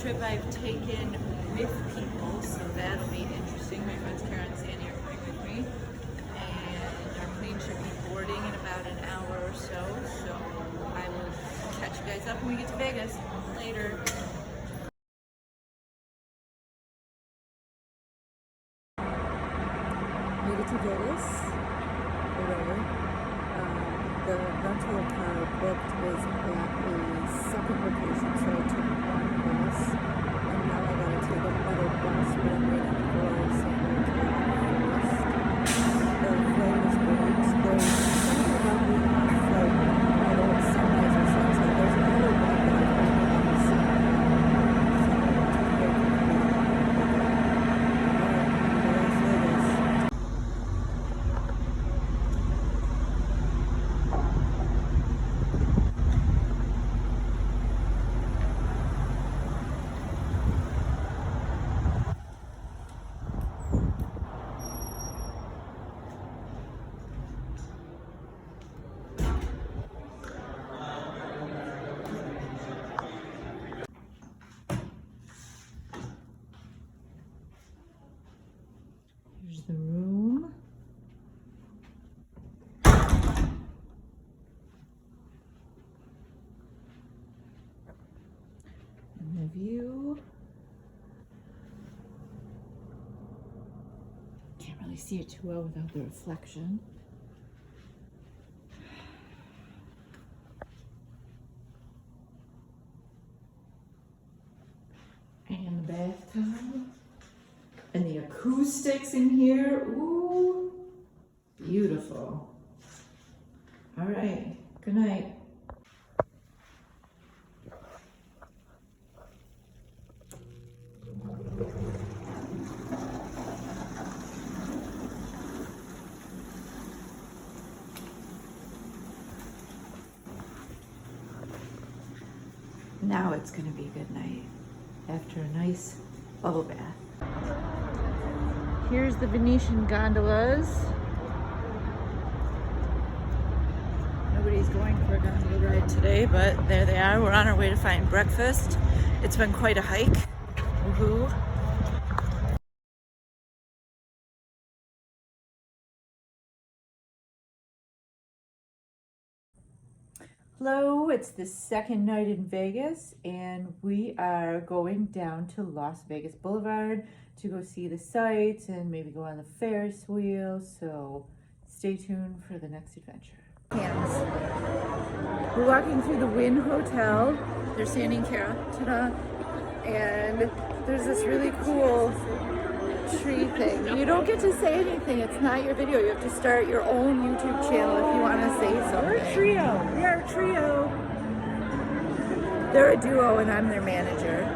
trip I've taken with people, so that'll be interesting. My friends Kara and Sandy are coming with me, and our plane should be boarding in about an hour or so. So I will catch you guys up when we get to Vegas. Later. Made it to Vegas. The rental car booked is at a second location, so I took one bus, and now I gotta take another bus, but I'm waiting for someone to the flight is great. There's something about being on a flight at old sunrise or sunset. There's another one that I've only seen. Here's the room. And the view. Can't really see it too well without the reflection. And the bathtub. And the acoustics in here, ooh, beautiful. All right, good night. Now it's gonna be good night after a nice bubble bath. Here's the Venetian gondolas. Nobody's going for a gondola ride today, but there they are. We're on our way to find breakfast. It's been quite a hike. Woohoo. Hello, it's the second night in Vegas, and we are going down to Las Vegas Boulevard to go see the sights and maybe go on the Ferris wheel, so stay tuned for the next adventure. We're walking through the Wynn Hotel. There's Sandy and Kara, ta-da, and there's this really cool tree thing. You don't get to say anything, it's not your video. You have to start your own YouTube channel if you want to say something. We're a trio. We are a trio. They're a duo and I'm their manager.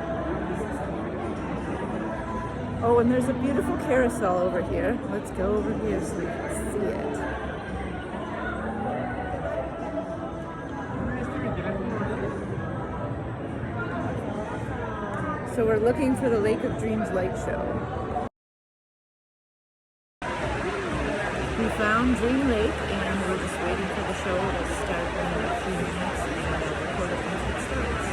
Oh, and there's a beautiful carousel over here. Let's go over here so we can see it. So we're looking for the Lake of Dreams light show. We found Dream Lake and we're just waiting for the show to start in a few minutes and record it once it starts.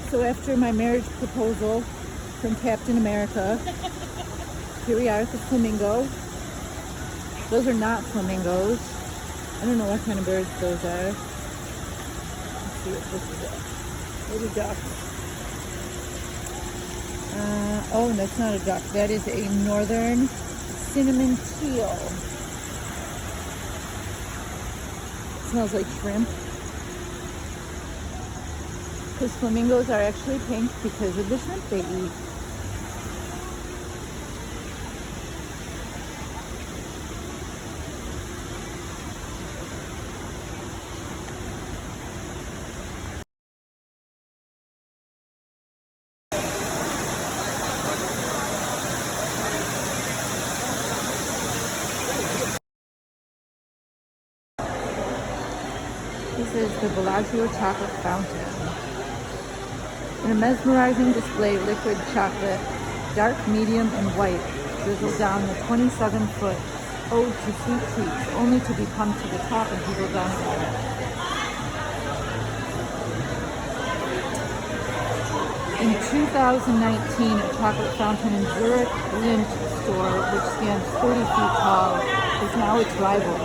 So after my marriage proposal from Captain America, here we are at the flamingo. Those are not flamingos. I don't know what kind of birds those are. Let's see if this is a little duck. Oh, that's not a duck. That is a northern cinnamon teal. Smells like shrimp. Because flamingos are actually pink because of the shrimp they eat. This is the Bellagio Chocolate Fountain. In a mesmerizing display, liquid chocolate, dark, medium, and white, drizzle down the 27-foot ode to sweet treats, only to be pumped to the top and dribble down again. In 2019, a chocolate fountain in Zurich Lindt store, which stands 30 feet tall, is now its rival.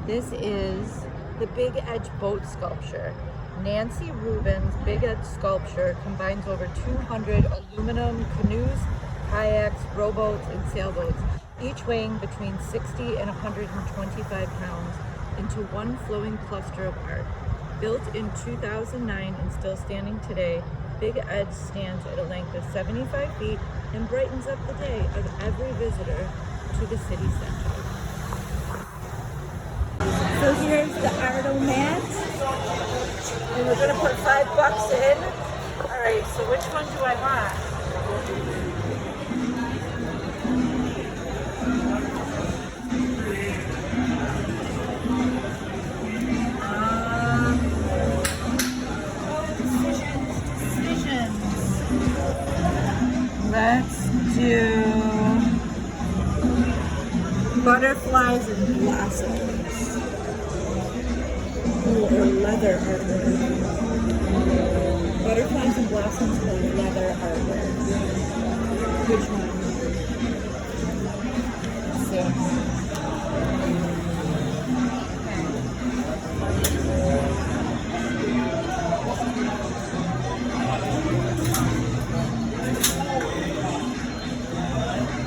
This is the Big Edge boat sculpture. Nancy Rubin's Big Edge sculpture combines over 200 aluminum canoes, kayaks, rowboats, and sailboats, each weighing between 60 and 125 pounds, into one flowing cluster of art. Built in 2009 and still standing today, Big Edge stands at a length of 75 feet and brightens up the day of every visitor to the city center. So here's the Artomat. And we're gonna put $5 in. All right, so which one do I want? Decisions. Let's do butterflies and blossoms. Or leather artwork. Butterflies and blossoms or leather artwork. Which one?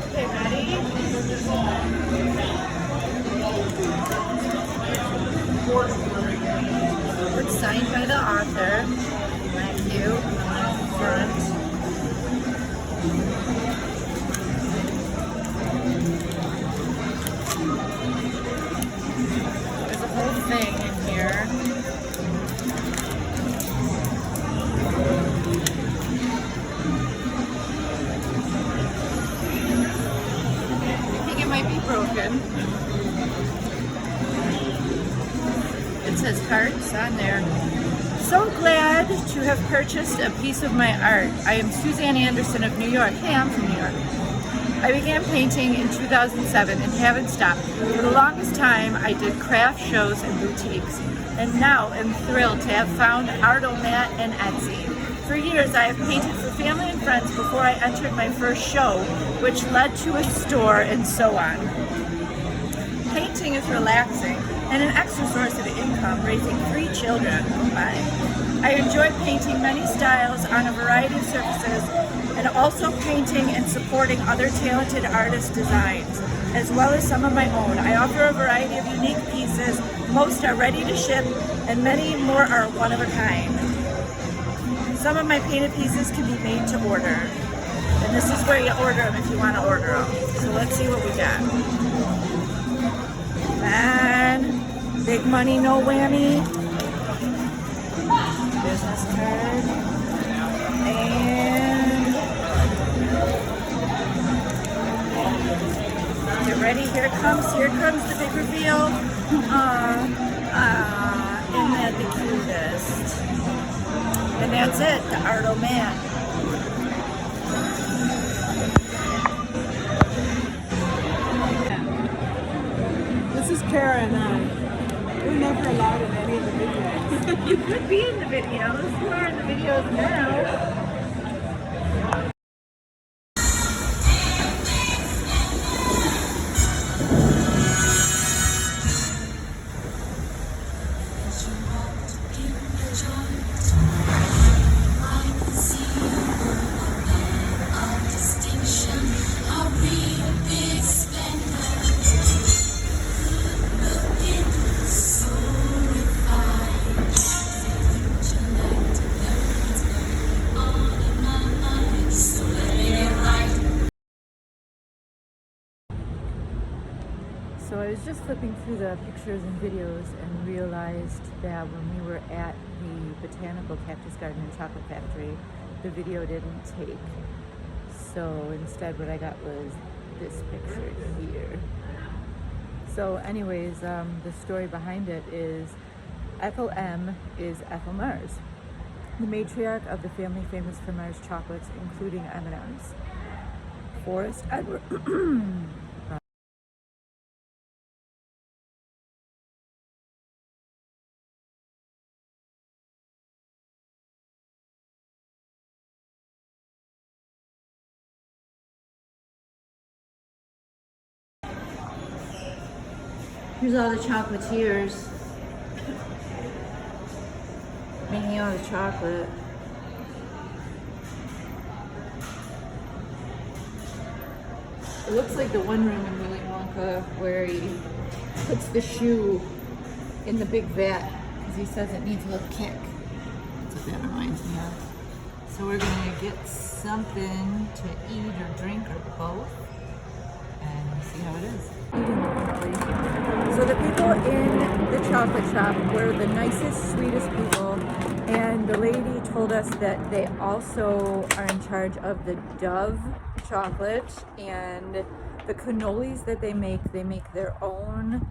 Okay, ready? It's signed by the author. Thank you. Front. There's a whole thing in here. I think it might be broken. It says hearts on there. So glad to have purchased a piece of my art. I am Suzanne Anderson of New York. Hey, I'm from New York. I began painting in 2007 and haven't stopped. For the longest time, I did craft shows and boutiques, and now am thrilled to have found Artomat and Etsy. For years, I have painted for family and friends before I entered my first show, which led to a store and so on. Painting is relaxing and an extra source of income, raising 3 children. Oh my. I enjoy painting many styles on a variety of surfaces, and also painting and supporting other talented artists' designs, as well as some of my own. I offer a variety of unique pieces. Most are ready to ship, and many more are one of a kind. Some of my painted pieces can be made to order, and this is where you order them if you want to order them. So let's see what we got. And big money, no whammy. Business card. And get ready, here comes the big reveal. Isn't that the cutest? And that's it, the Artomat. This is Kara and I. We're never allowed in any of the videos. You could be in the videos. You are in the videos now. So I was just flipping through the pictures and videos and realized that when we were at the Botanical Cactus Garden and Chocolate Factory, the video didn't take. So instead what I got was this picture here. So anyways, the story behind it is Ethel M. is Ethel Mars, the matriarch of the family famous for Mars chocolates, including M&M's. Forrest Edward... Here's all the chocolatiers making all the chocolate. It looks like the one room in Willy Wonka where he puts the shoe in the big vat because he says it needs a little kick. That's what that reminds me of. So we're gonna get something to eat or drink or both and see how it is. So the people in the chocolate shop were the nicest, sweetest people, and the lady told us that they also are in charge of the Dove chocolate and the cannolis that they make their own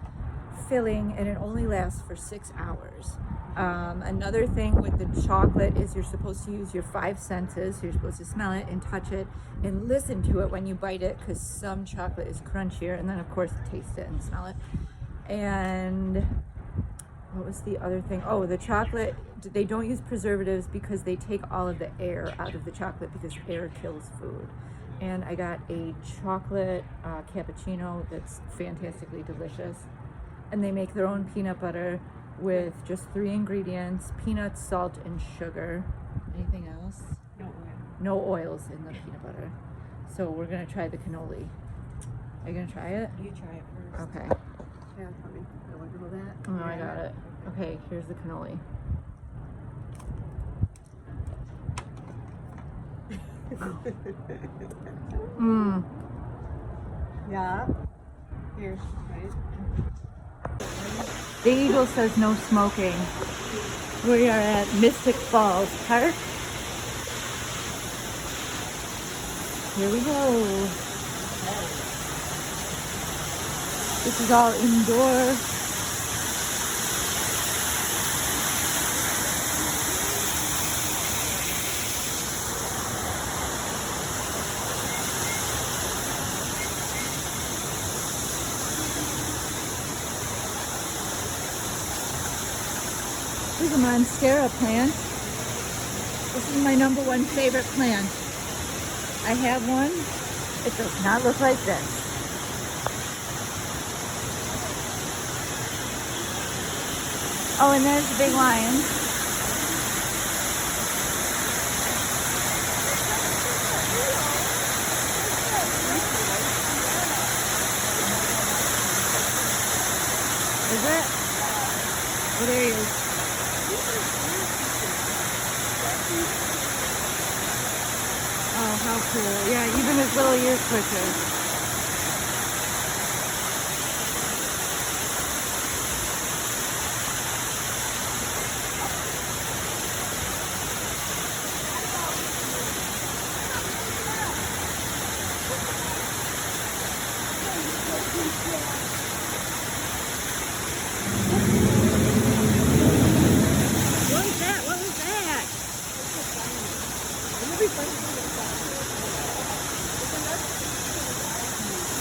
filling, and it only lasts for 6 hours. Another thing with the chocolate is you're supposed to use your 5 senses. So you're supposed to smell it and touch it and listen to it when you bite it, because some chocolate is crunchier, and then of course taste it and smell it. And what was the other thing? Oh, the chocolate, they don't use preservatives because they take all of the air out of the chocolate, because air kills food. and I got a chocolate cappuccino that's fantastically delicious. And they make their own peanut butter with just 3 ingredients: peanuts, salt, and sugar. Anything else? No oil. No oils in the peanut butter. So we're gonna try the cannoli. Are you gonna try it? You try it first. Okay. Yeah, for me. I want to hold that. Oh, I got it. Okay, here's the cannoli. Mmm. Yeah. Here, right? The Eagle says no smoking. We are at Mystic Falls Park. Here we go. This is all indoor. This is a Monstera plant. This is my #1 favorite plant. I have one. It does not look like this. Oh, and there's the big lion. Is it? Oh, there he is. Oh, how cool. Yeah, even his little ears twitches. What was that? What was that?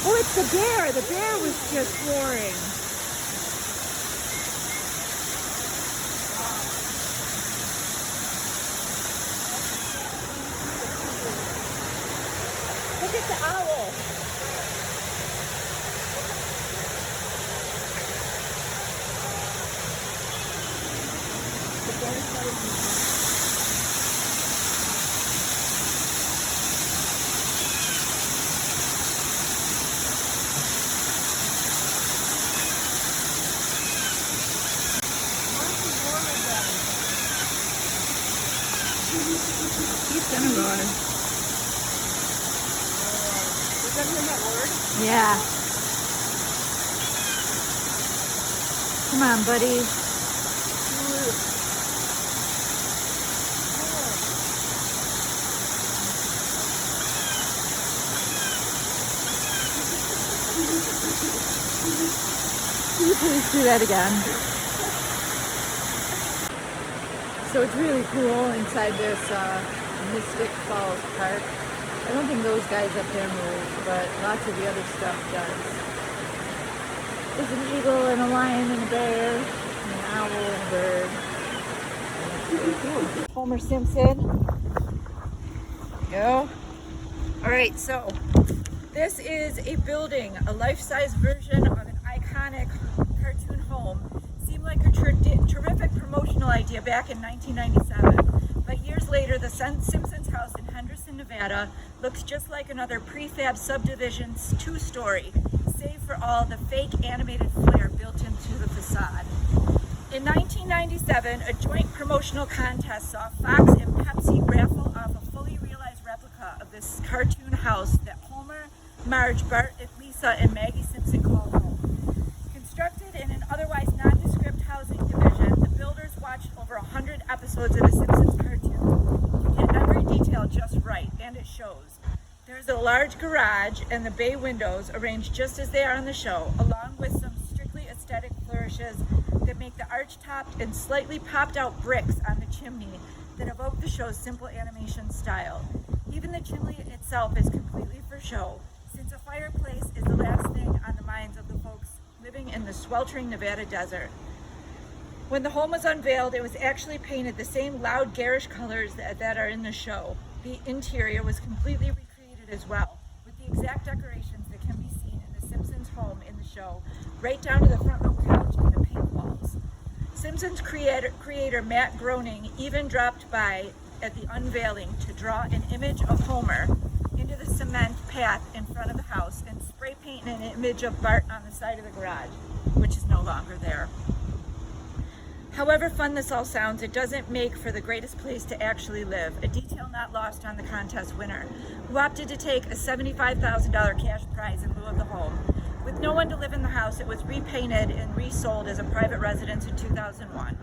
Oh, it's the bear. The bear was just roaring. Look at the owl. He's gonna roar. Is that him at work? Yeah. Come on, buddy. Can you please do that again? So it's really cool inside this Mystic Falls Park. I don't think those guys up there move, but lots of the other stuff does. There's an eagle and a lion and a bear and an owl and a bird. Really cool. Homer Simpson. Go. All right, so this is a building, a life-size version of an iconic cartoon home. Seemed like a terrific promotional idea back in 1997, but years later, the Simpsons house in Henderson, Nevada looks just like another prefab subdivision's 2-story, save for all the fake animated flair built into the facade. In 1997, a joint promotional contest saw Fox and Pepsi raffle off a fully realized replica of this cartoon house that Homer, Marge, Bart, Lisa, and Maggie Simpson called home. Constructed in an otherwise nondescript housing division, the builders watched over 100 episodes of the Simpsons cartoon to get every detail just right, and it shows. There's a large garage and the bay windows arranged just as they are in the show, along with some strictly aesthetic flourishes that make the arch-topped and slightly popped-out bricks on the chimney that evoke the show's simple animation style. Even the chimney itself is completely for show, since a fireplace is the last thing on the minds of the folks living in the sweltering Nevada desert. When the home was unveiled, it was actually painted the same loud, garish colors that are in the show. The interior was completely recreated as well. exact decorations that can be seen in the Simpsons home in the show, right down to the front row couch and the pink walls. Simpsons creator Matt Groening even dropped by at the unveiling to draw an image of Homer into the cement path in front of the house and spray paint an image of Bart on the side of the garage, which is no longer there. However fun this all sounds, it doesn't make for the greatest place to actually live, a detail not lost on the contest winner, who opted to take a $75,000 cash prize in lieu of the home. With no one to live in the house, it was repainted and resold as a private residence in 2001.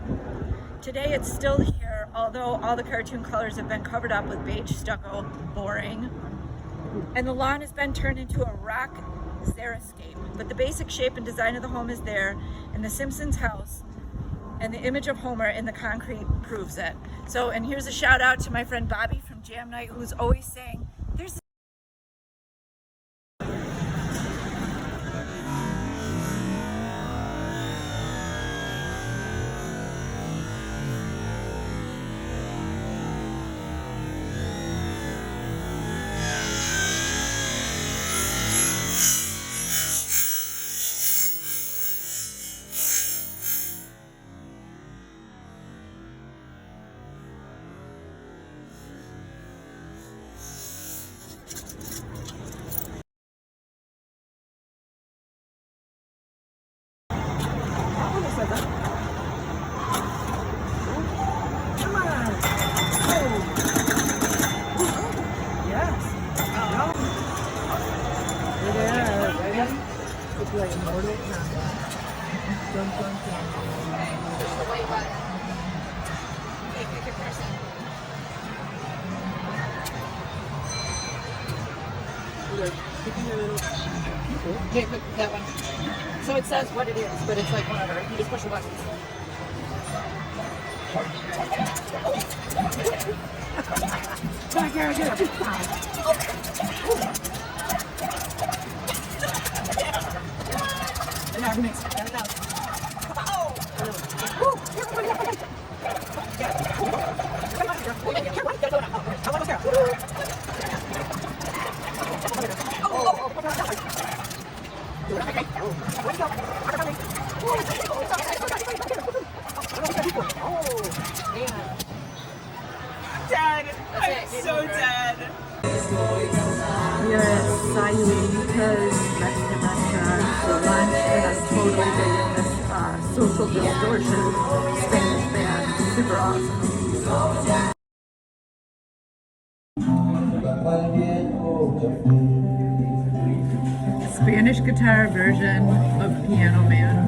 Today it's still here, although all the cartoon colors have been covered up with beige stucco, boring, and the lawn has been turned into a rock xeriscape. But the basic shape and design of the home is there, and the Simpsons house and the image of Homer in the concrete proves it. So, and here's a shout out to my friend Bobby from Jam Night, who's always saying, there's yeah, that one. So it says what it is, but it's like whatever. You just push the buttons. Dead. I'm so dead. We are at Sayulita's Mexican restaurant for lunch, and I'm totally digging this Social Distortion Spanish band. Super awesome. Spanish guitar version of Piano Man.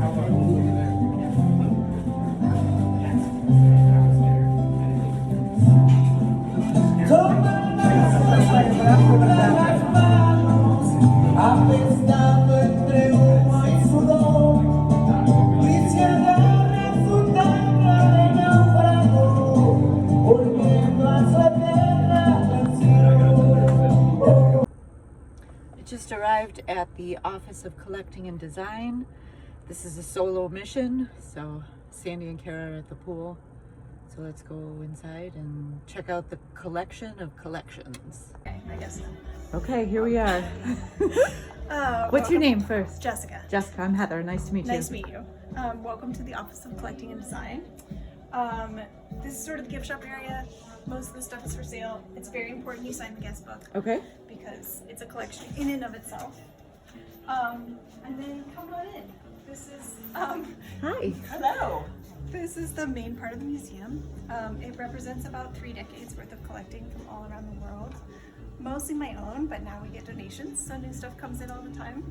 Just arrived at the Office of Collecting and Design. This is a solo mission, so Sandy and Kara are at the pool. So let's go inside and check out the collection of collections. Okay, I guess so. Okay, here we are. What's your name first? Jessica. Jessica, I'm Heather. Nice to meet you. Nice to meet you. Welcome to the Office of Collecting and Design. This is sort of the gift shop area. Most of the stuff is for sale. It's very important you sign the guest book Okay. because it's a collection in and of itself. And then come on in. This is Hi. Hello. this is the main part of the museum. It represents about 3 decades worth of collecting from all around the world. Mostly my own, but now we get donations, so new stuff comes in all the time.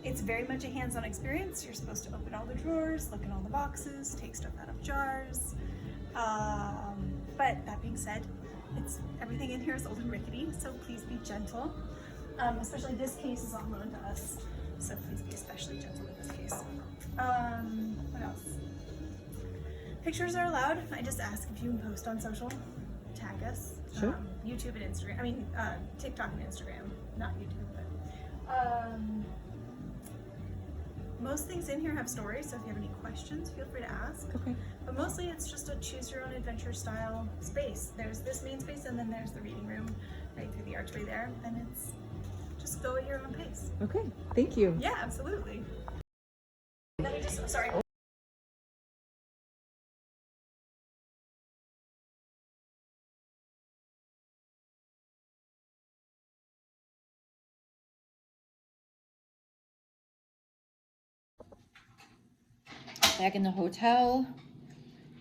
It's very much a hands-on experience. You're supposed to open all the drawers, look in all the boxes, take stuff out of jars. But that being said, everything in here is old and rickety, so please be gentle. Especially this case is on loan to us, so please be especially gentle with this case. What else? Pictures are allowed. I just ask if you can post on social, tag us. Sure. YouTube and Instagram. I mean, TikTok and Instagram, not YouTube, but. Most things in here have stories, so if you have any questions, feel free to ask. Okay. But mostly it's just a choose your own adventure style space. There's this main space and then there's the reading room right through the archway there. And it's go at your own pace. Okay, thank you. Yeah, absolutely. Let me just, sorry. Back in the hotel,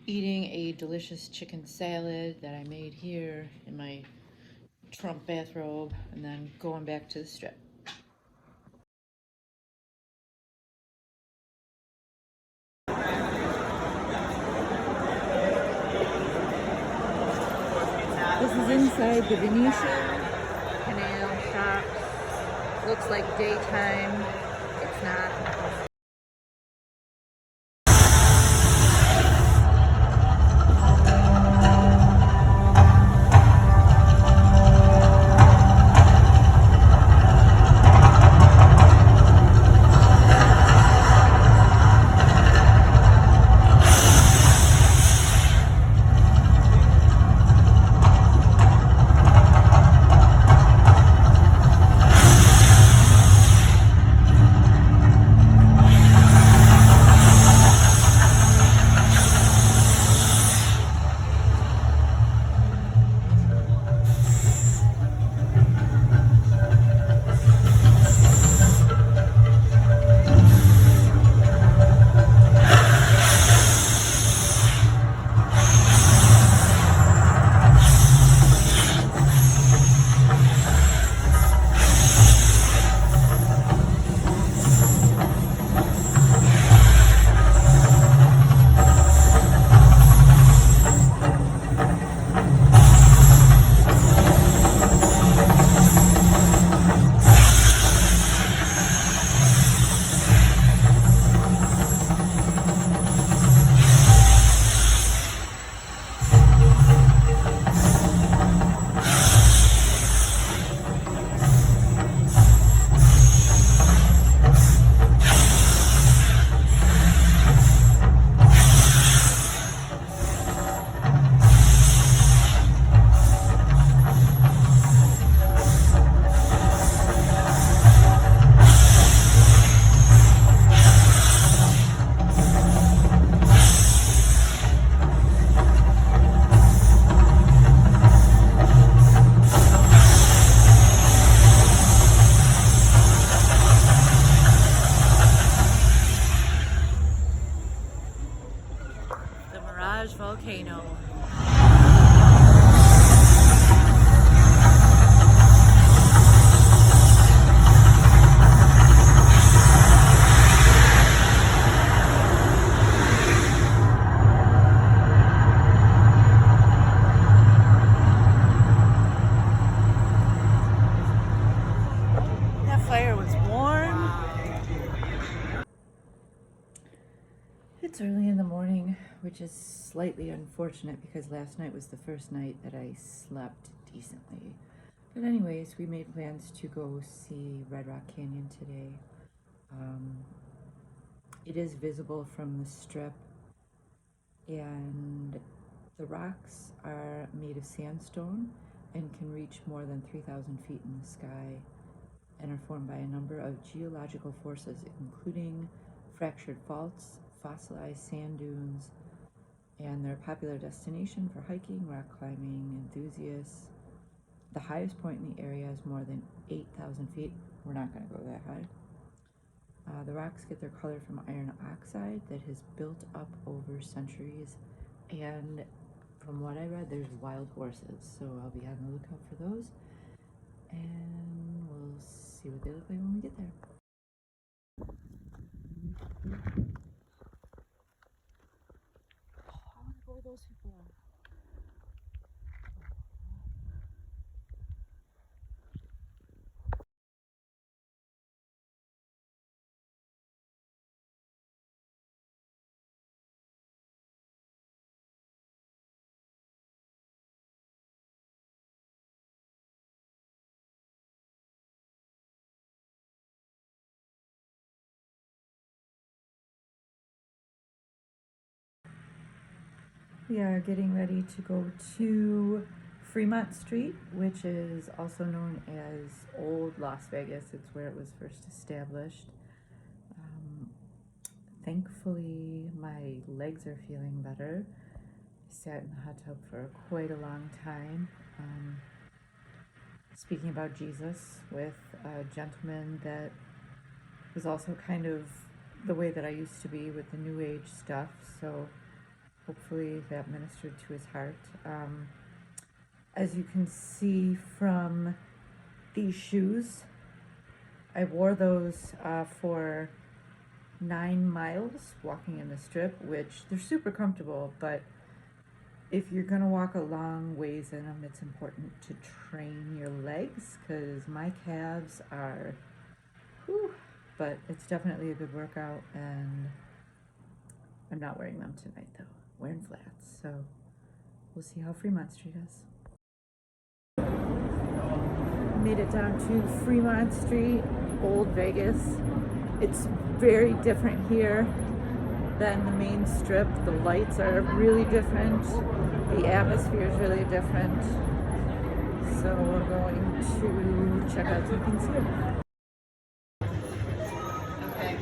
eating a delicious chicken salad that I made here in my Trump bathrobe, and then going back to the Strip. This is inside the Venetian Canal Shops. Looks like daytime. It's not. The Mirage Volcano. That fire was warm. It's early in the morning, which is slightly unfortunate because last night was the first night that I slept decently. But anyways, we made plans to go see Red Rock Canyon today. It is visible from the Strip, and the rocks are made of sandstone and can reach more than 3,000 feet in the sky and are formed by a number of geological forces, including fractured faults, fossilized sand dunes, and they're a popular destination for hiking, rock climbing enthusiasts. The highest point in the area is more than 8,000 feet. We're not going to go that high. The rocks get their color from iron oxide that has built up over centuries, and from what I read, there's wild horses, so I'll be on the lookout for those, and we'll see what they look like when we get there. I want to go where those people are. We are getting ready to go to Fremont Street, which is also known as Old Las Vegas. It's where it was first established. Thankfully, my legs are feeling better. I sat in the hot tub for quite a long time. Speaking about Jesus with a gentleman that was also kind of the way that I used to be with the New Age stuff, so hopefully that ministered to his heart. As you can see from these shoes, I wore those for 9 miles walking in the Strip, which they're super comfortable, but if you're gonna walk a long ways in them, it's important to train your legs, because my calves are, whew, but it's definitely a good workout, and I'm not wearing them tonight though, wearing flats, so we'll see how Fremont Street is. Made it down to Fremont Street, Old Vegas. It's very different here than the main Strip. The lights are really different. The atmosphere is really different. So we're going to check out some things here. Okay.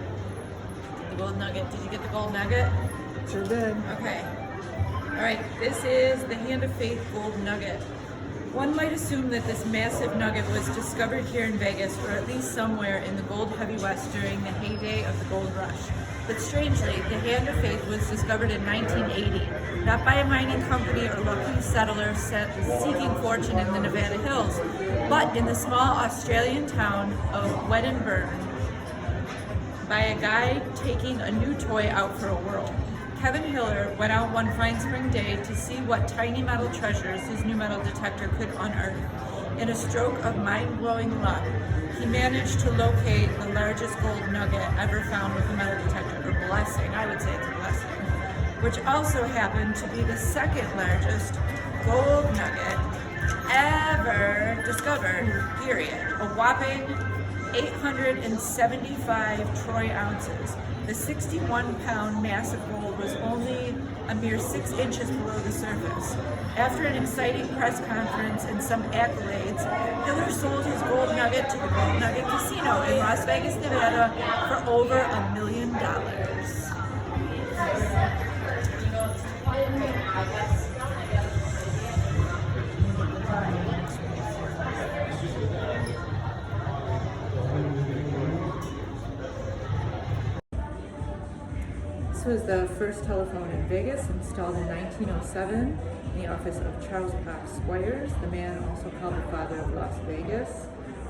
The gold nugget. Did you get the gold nugget? Sure did. Okay. All right. This is the Hand of Faith gold nugget. One might assume that this massive nugget was discovered here in Vegas, or at least somewhere in the gold heavy west during the heyday of the gold rush. But strangely, the Hand of Faith was discovered in 1980, not by a mining company or local settler seeking fortune in the Nevada hills, but in the small Australian town of Wedderburn, by a guy taking a new toy out for a whirl. Kevin Hiller went out one fine spring day to see what tiny metal treasures his new metal detector could unearth. In a stroke of mind-blowing luck, he managed to locate the largest gold nugget ever found with a metal detector, or blessing, I would say it's a blessing, which also happened to be the second largest gold nugget ever discovered, period. A whopping 875 troy ounces. The 61-pound mass of gold was only a mere 6 inches below the surface. After an exciting press conference and some accolades, Hiller sold his gold nugget to the Gold Nugget Casino in Las Vegas, Nevada for over $1 million. This was the first telephone in Vegas, installed in 1907 in the office of Charles Pop Squires, the man also called the father of Las Vegas.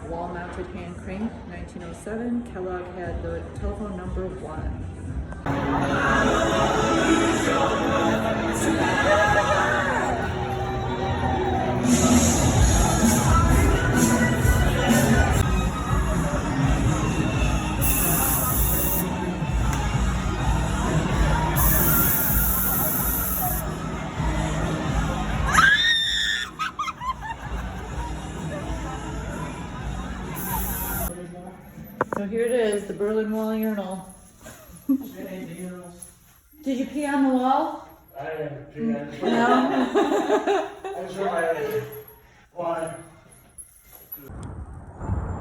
Wall-mounted hand crank, 1907. Kellogg had the telephone number 1. So here it is, the Berlin Wall urinal. Did you pee on the wall? I didn't pee on the No? I tried. Why?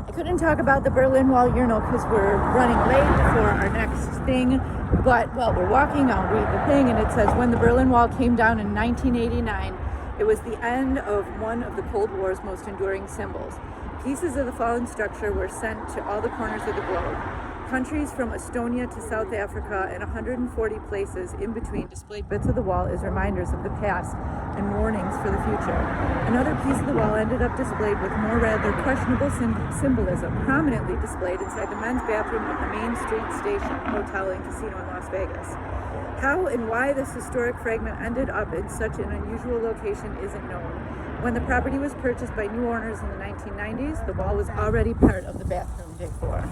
I couldn't talk about the Berlin Wall urinal because we're running late for our next thing, but while we're walking, I'll read the thing, and it says, when the Berlin Wall came down in 1989, it was the end of one of the Cold War's most enduring symbols. Pieces of the fallen structure were sent to all the corners of the globe. Countries from Estonia to South Africa and 140 places in between displayed bits of the wall as reminders of the past and warnings for the future. Another piece of the wall ended up displayed with more rather questionable symbolism, prominently displayed inside the men's bathroom of the Main Street Station Hotel and Casino in Las Vegas. How and why this historic fragment ended up in such an unusual location isn't known. When the property was purchased by new owners in the 1990s, the wall was already part of the bathroom decor.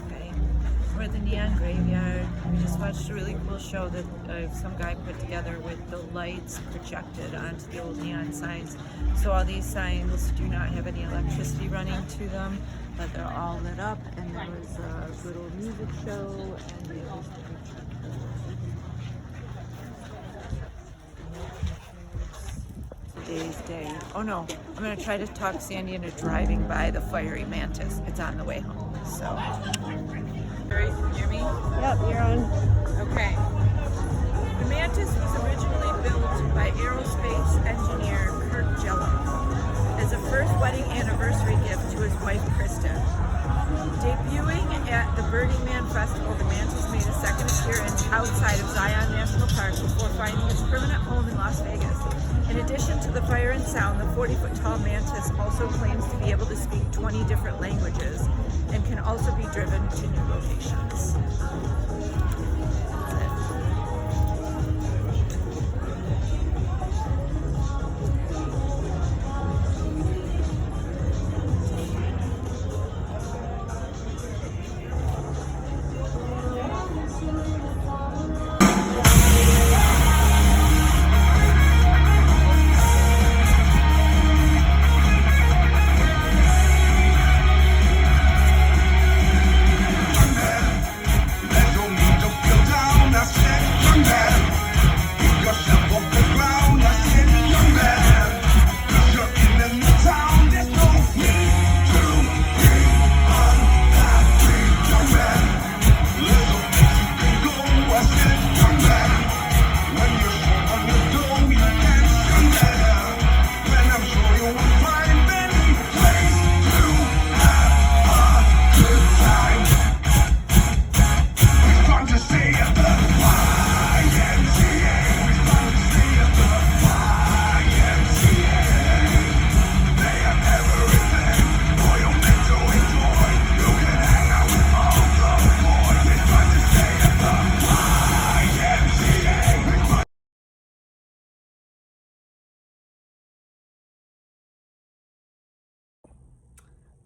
Okay, we're at the Neon Graveyard. We just watched a really cool show that some guy put together with the lights projected onto the old neon signs. So all these signs do not have any electricity running to them, but they're all lit up, and there was a good old music show, and it was today's day. Oh no, I'm gonna try to talk Sandy into driving by the fiery mantis. It's on the way home, so. Barry, can you hear me? Yep, you're on. Okay. The Mantis was originally built by aerospace engineer Kurt Jello as a first wedding anniversary gift to his wife Kristen. Debuting at the Burning Man Festival, the Mantis made a second appearance outside of Zion National Park before finding its permanent home in Las Vegas. In addition to the fire and sound, the 40-foot-tall Mantis also claims to be able to speak 20 different languages and can also be driven to new locations. That's it.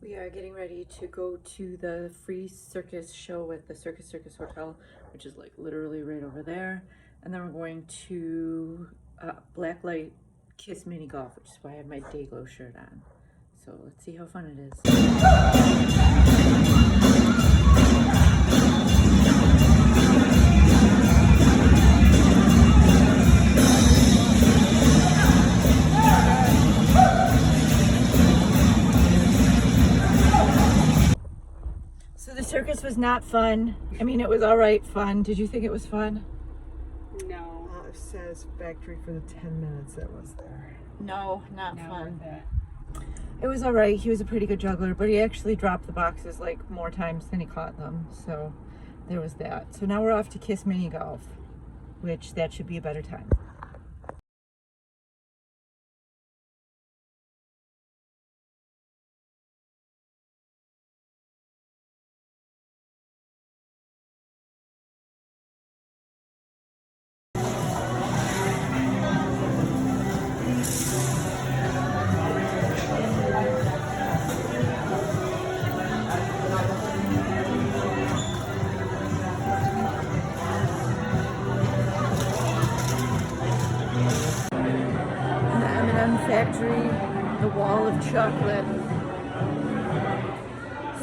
We are getting ready to go to the free circus show at the Circus Hotel, which is like literally right over there. And then we're going to Blacklight Kiss Mini Golf, which is why I have my Dayglow shirt on. So let's see how fun it is. The circus was not fun. I mean, it was all right fun. Did you think it was fun? No. It says factory for the 10 minutes that was there. No, not fun. It was all right. He was a pretty good juggler, but he actually dropped the boxes like more times than he caught them. So there was that. So now we're off to Kiss Mini Golf, which that should be a better time. Factory, the wall of chocolate.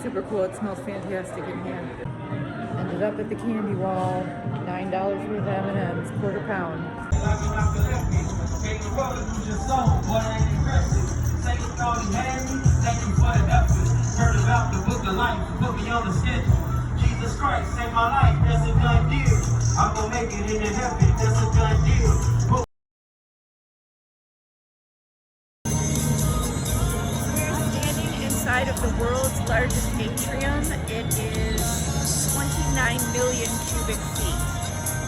Super cool, it smells fantastic in here. Ended up at the candy wall, $9 worth of M&Ms, quarter pound. Heard about the book of life, put me on the schedule. Jesus Christ, save my life, that's a done deal. I'm gonna make it into heaven, that's a done deal. Of the world's largest atrium. It is 29 million cubic feet.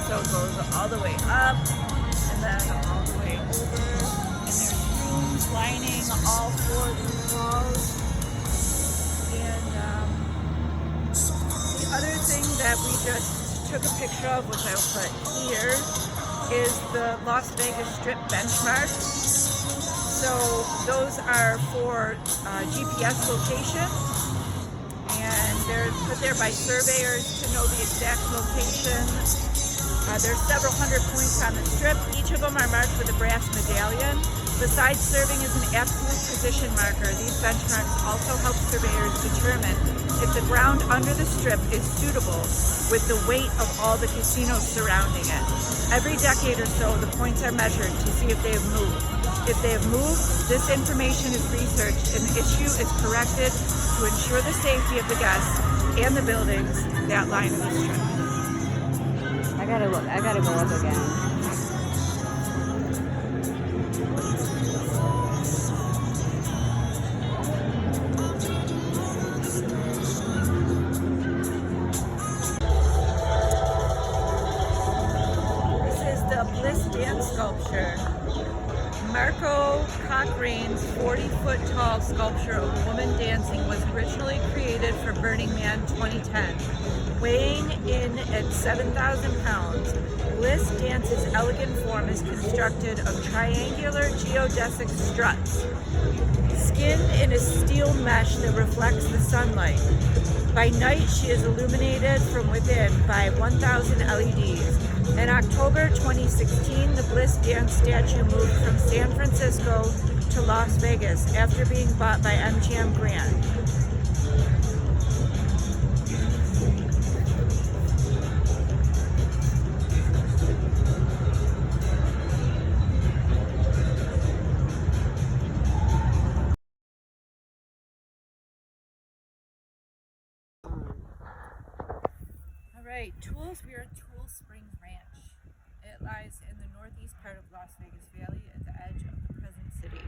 So it goes all the way up and then all the way over. And there's rooms lining all four of these walls. And the other thing that we just took a picture of, which I'll put here, is the Las Vegas Strip benchmark. So those are for GPS location, and They're put there by surveyors to know the exact location. There's several hundred points on the strip. Each of them are marked with a brass medallion. Besides serving as an absolute position marker, these benchmarks also help surveyors determine if the ground under the strip is suitable with the weight of all the casinos surrounding it. Every decade or so, the points are measured to see if they have moved. If they have moved, this information is researched and the issue is corrected to ensure the safety of the guests and the buildings that line the strip. I gotta go up again. This is the Bliss Dance sculpture. Marco Cochrane's 40-foot tall sculpture of a woman dancing was originally created for Burning Man 2010. Weighing in at 7,000 pounds, Bliss Dance's elegant form is constructed of triangular geodesic struts, skinned in a steel mesh that reflects the sunlight. By night, she is illuminated from within by 1,000 LEDs. In October 2016, the Bliss Dance statue moved from San Francisco to Las Vegas after being bought by MGM Grand. Alright, we are at Toole Springs Ranch. It lies in the northeast part of Las Vegas Valley at the edge of the present city.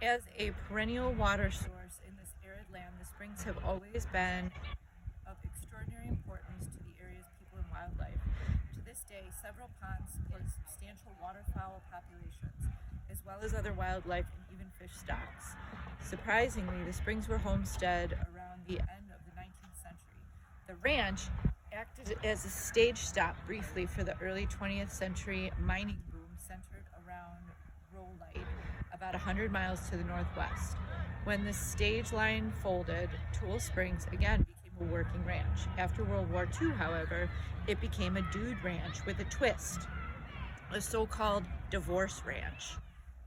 As a perennial water source in this arid land, the springs have always been of extraordinary importance to the area's people and wildlife. To this day, several ponds support substantial waterfowl populations, as well as other wildlife and even fish stocks. Surprisingly, the springs were homestead around the end of the 19th century. The ranch acted as a stage stop briefly for the early 20th century mining boom centered around Rowlight, about 100 miles to the northwest. When the stage line folded, Toole Springs again became a working ranch. After World War II, however, it became a dude ranch with a twist, a so-called divorce ranch.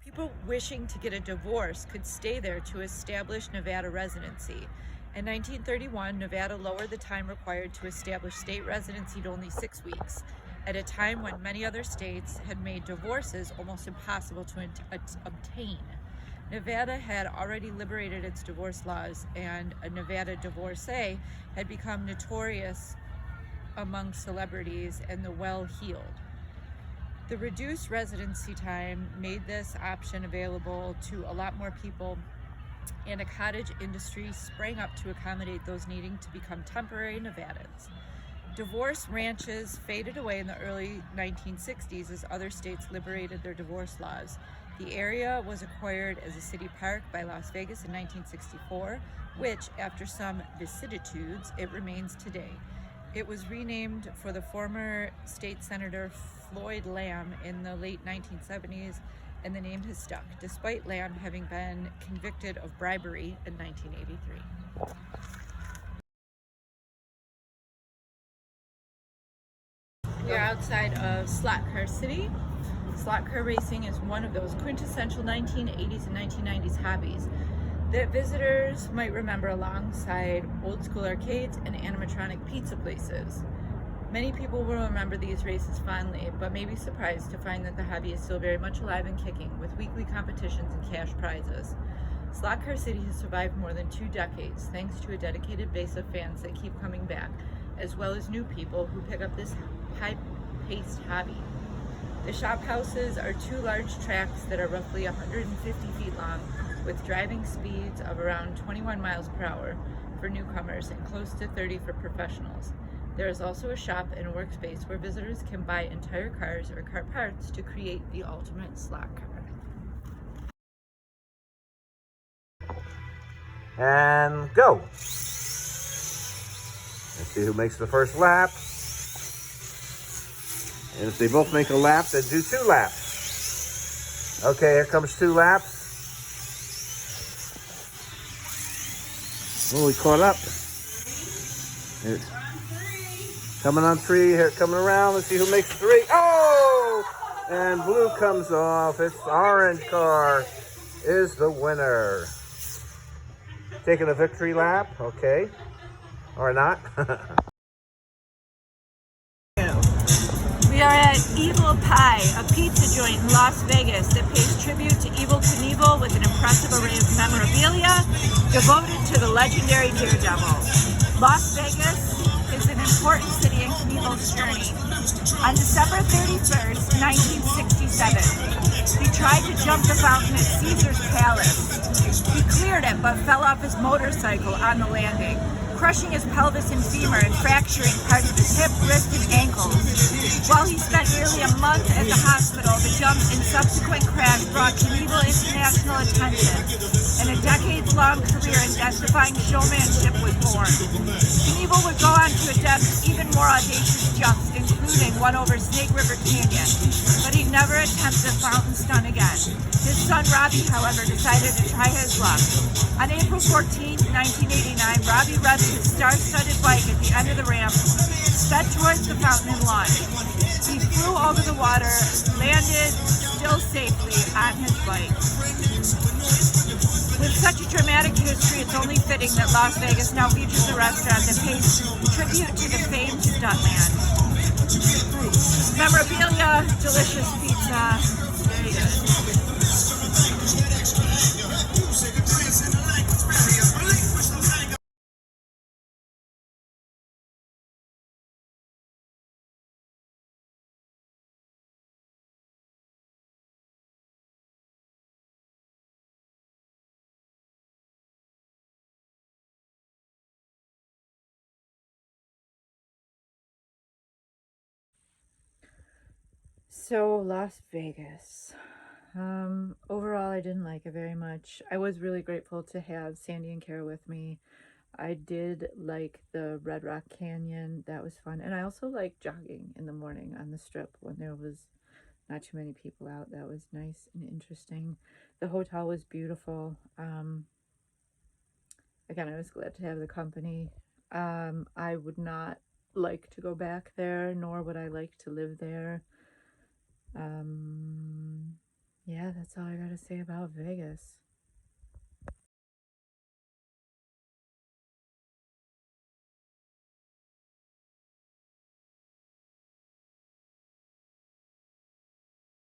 People wishing to get a divorce could stay there to establish Nevada residency. In 1931, Nevada lowered the time required to establish state residency to only 6 weeks, at a time when many other states had made divorces almost impossible to obtain. Nevada had already liberated its divorce laws, and a Nevada divorcee had become notorious among celebrities and the well-heeled. The reduced residency time made this option available to a lot more people, and a cottage industry sprang up to accommodate those needing to become temporary Nevadans. Divorce ranches faded away in the early 1960s as other states liberated their divorce laws. The area was acquired as a city park by Las Vegas in 1964, which, after some vicissitudes, it remains today. It was renamed for the former state senator Floyd Lamb in the late 1970s, and the name has stuck, despite Lamb having been convicted of bribery in 1983. We are outside of Slot Car City. Slot car racing is one of those quintessential 1980s and 1990s hobbies that visitors might remember alongside old school arcades and animatronic pizza places. Many people will remember these races fondly, but may be surprised to find that the hobby is still very much alive and kicking, with weekly competitions and cash prizes. Slot Car City has survived more than 2 decades, thanks to a dedicated base of fans that keep coming back, as well as new people who pick up this high-paced hobby. The shop houses are 2 large tracks that are roughly 150 feet long, with driving speeds of around 21 miles per hour for newcomers and close to 30 for professionals. There is also a shop and a workspace where visitors can buy entire cars or car parts to create the ultimate slot car. And go. Let's see who makes the first lap. And if they both make a lap, then do 2 laps. Okay, here comes 2 laps. Oh, we caught up. Coming on 3, here, coming around. Let's see who makes 3. Oh! And blue comes off. It's orange car is the winner. Taking a victory lap, okay. Or not. We are at Evil Pie, a pizza joint in Las Vegas that pays tribute to Evel Knievel with an impressive array of memorabilia devoted to the legendary Daredevil. Las Vegas is an important city in Knievel's journey. On December 31st, 1967, he tried to jump the fountain at Caesar's Palace. He cleared it but fell off his motorcycle on the landing, crushing his pelvis and femur and fracturing parts of his hip, wrist, and ankles. While he spent nearly a month at the hospital, the jump and subsequent crash brought Knievel international attention, and a decades-long career in death-defying showmanship was born. Knievel would go on to attempt even more audacious jumps, including one over Snake River Canyon, but he never attempted a fountain stunt again. His son Robbie, however, decided to try his luck. On April 14, 1989, Robbie revved his star-studded bike at the end of the ramp, sped towards the fountain and launched. He flew over the water, landed still safely on his bike. With such a dramatic history, it's only fitting that Las Vegas now features a restaurant that pays tribute to the famed stuntman. Memorabilia, delicious pizza, very good. So Las Vegas. Overall, I didn't like it very much. I was really grateful to have Sandy and Kara with me. I did like the Red Rock Canyon. That was fun. And I also like jogging in the morning on the strip when there was not too many people out. That was nice and interesting. The hotel was beautiful. Again, I was glad to have the company. I would not like to go back there, nor would I like to live there. Yeah, that's all I gotta say about Vegas.